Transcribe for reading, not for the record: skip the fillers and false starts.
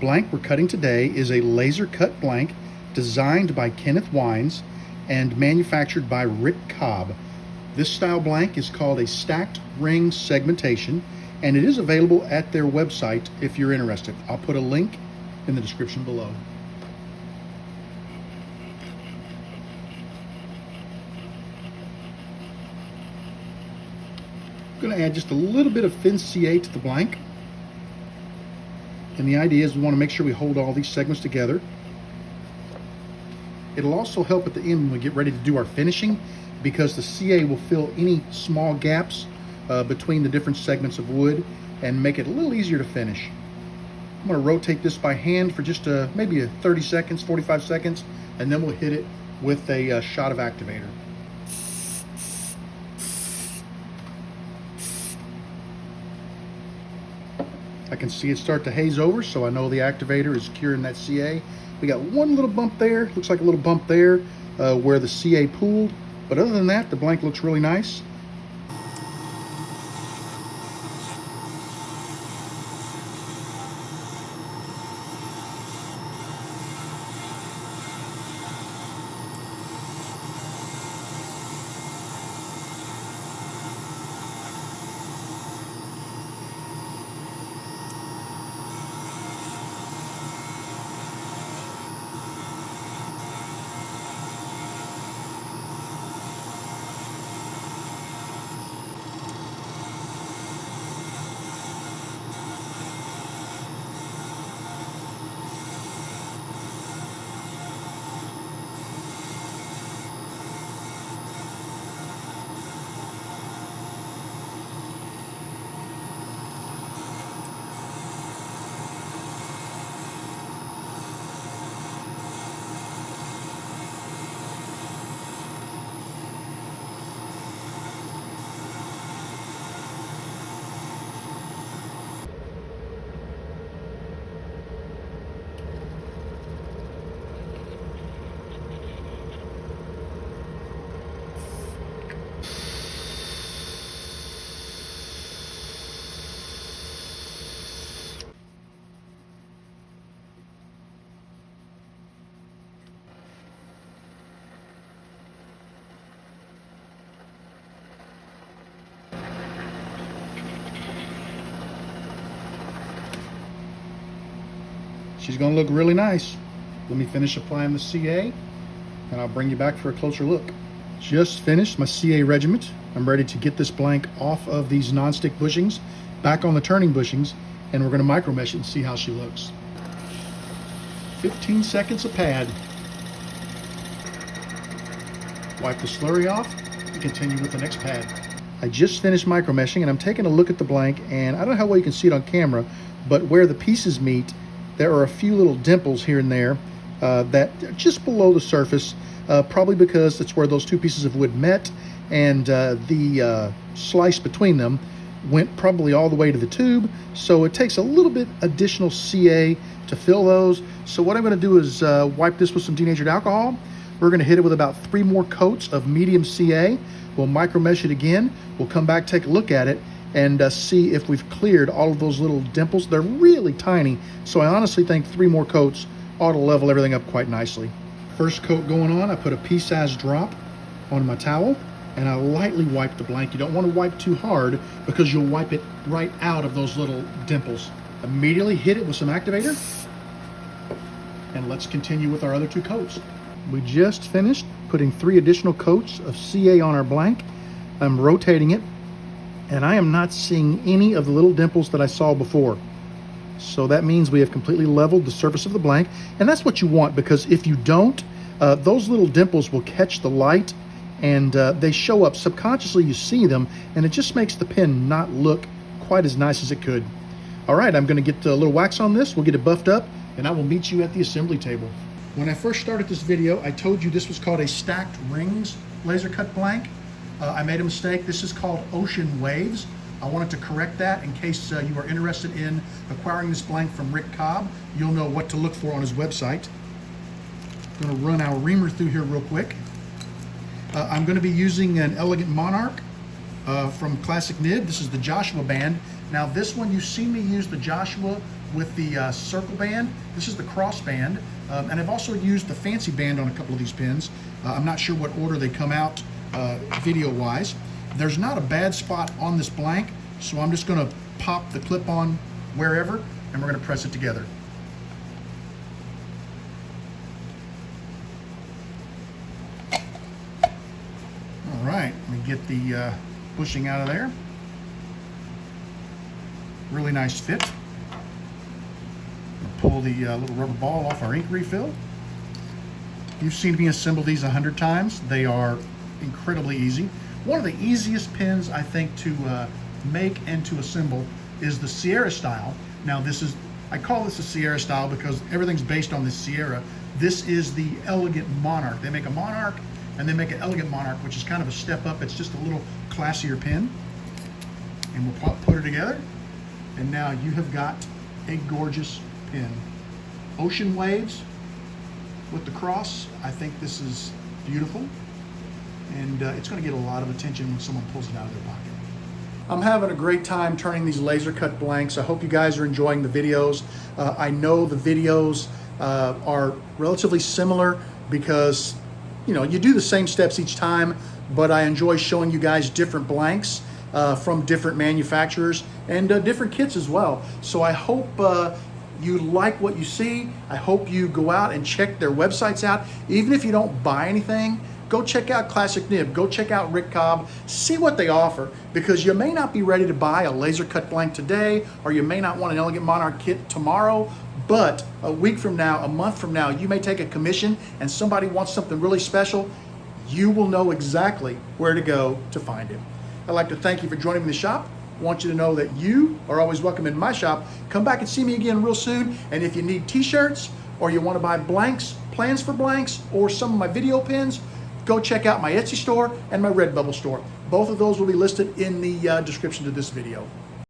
blank we're cutting today is a laser cut blank designed by Kenneth Wines and manufactured by Rick Cobb. This style blank is called a stacked ring segmentation, and it is available at their website if you're interested. I'll put a link in the description below. I'm going to add just a little bit of thin CA to the blank. And the idea is we want to make sure we hold all these segments together. It'll also help at the end when we get ready to do our finishing, because the CA will fill any small gaps between the different segments of wood and make it a little easier to finish. I'm going to rotate this by hand for just maybe 30 seconds, 45 seconds, and then we'll hit it with a shot of activator. I can see it start to haze over, so I know the activator is curing that CA. We got one little bump there, looks like a little bump there where the CA pooled, but other than that, the blank looks really nice. She's going to look really nice. Let me finish applying the CA, and I'll bring you back for a closer look. Just finished my CA regiment. I'm ready to get this blank off of these non-stick bushings, back on the turning bushings, and we're going to micro mesh it and see how she looks. 15 seconds a pad. Wipe the slurry off and continue with the next pad. I just finished micro meshing, and I'm taking a look at the blank, and I don't know how well you can see it on camera, but where the pieces meet, there are a few little dimples here and there that are just below the surface, probably because that's where those two pieces of wood met, and the slice between them went probably all the way to the tube, so it takes a little bit additional CA to fill those. So what I'm going to do is wipe this with some denatured alcohol. We're going to hit it with about 3 more coats of medium CA. We'll micro mesh it again. We'll come back, take a look at it, and see if we've cleared all of those little dimples. They're really tiny, so I honestly think 3 more coats ought to level everything up quite nicely. First coat going on, I put a pea-sized drop on my towel, and I lightly wipe the blank. You don't want to wipe too hard because you'll wipe it right out of those little dimples. Immediately hit it with some activator, and let's continue with our other 2 coats. We just finished putting 3 additional coats of CA on our blank. I'm rotating it, and I am not seeing any of the little dimples that I saw before. So that means we have completely leveled the surface of the blank, and that's what you want, because if you don't, those little dimples will catch the light, and they show up subconsciously. You see them, and it just makes the pen not look quite as nice as it could. All right, I'm going to get a little wax on this. We'll get it buffed up, and I will meet you at the assembly table. When I first started this video, I told you this was called a stacked rings laser cut blank. I made a mistake. This is called Ocean Waves. I wanted to correct that in case you are interested in acquiring this blank from Rick Cobb. You'll know what to look for on his website. I'm going to run our reamer through here real quick. I'm going to be using an elegant Monarch from Classic Nib. This is the Joshua band. Now this one, you've seen me use the Joshua with the circle band. This is the cross band. And I've also used the fancy band on a couple of these pins. I'm not sure what order they come out video-wise. There's not a bad spot on this blank, so I'm just gonna pop the clip on wherever, and we're gonna press it together. All right, let me get the bushing out of there. Really nice fit. Pull the little rubber ball off our ink refill. You've seen me assemble these 100 times. They are incredibly easy. One of the easiest pins I think to make and to assemble is the Sierra style. Now I call this a Sierra style because everything's based on the Sierra. This is the elegant Monarch. They make a Monarch and they make an elegant Monarch, which is kind of a step up. It's just a little classier pin. And we'll put it together. And now you have got a gorgeous pin. Ocean waves with the cross. I think this is beautiful. And it's going to get a lot of attention when someone pulls it out of their pocket. I'm having a great time turning these laser cut blanks. I hope you guys are enjoying the videos. I know the videos are relatively similar because you do the same steps each time, but I enjoy showing you guys different blanks from different manufacturers and different kits as well. So I hope you like what you see. I hope you go out and check their websites out. Even if you don't buy anything, go check out Classic Nib, go check out Rick Cobb, see what they offer, because you may not be ready to buy a laser cut blank today, or you may not want an Elegant Monarch kit tomorrow, but a week from now, a month from now, you may take a commission and somebody wants something really special. You will know exactly where to go to find it. I'd like to thank you for joining me in the shop. I want you to know that you are always welcome in my shop. Come back and see me again real soon. And if you need t-shirts, or you want to buy blanks, plans for blanks, or some of my video pins, go check out my Etsy store and my Redbubble store. Both of those will be listed in the description to this video.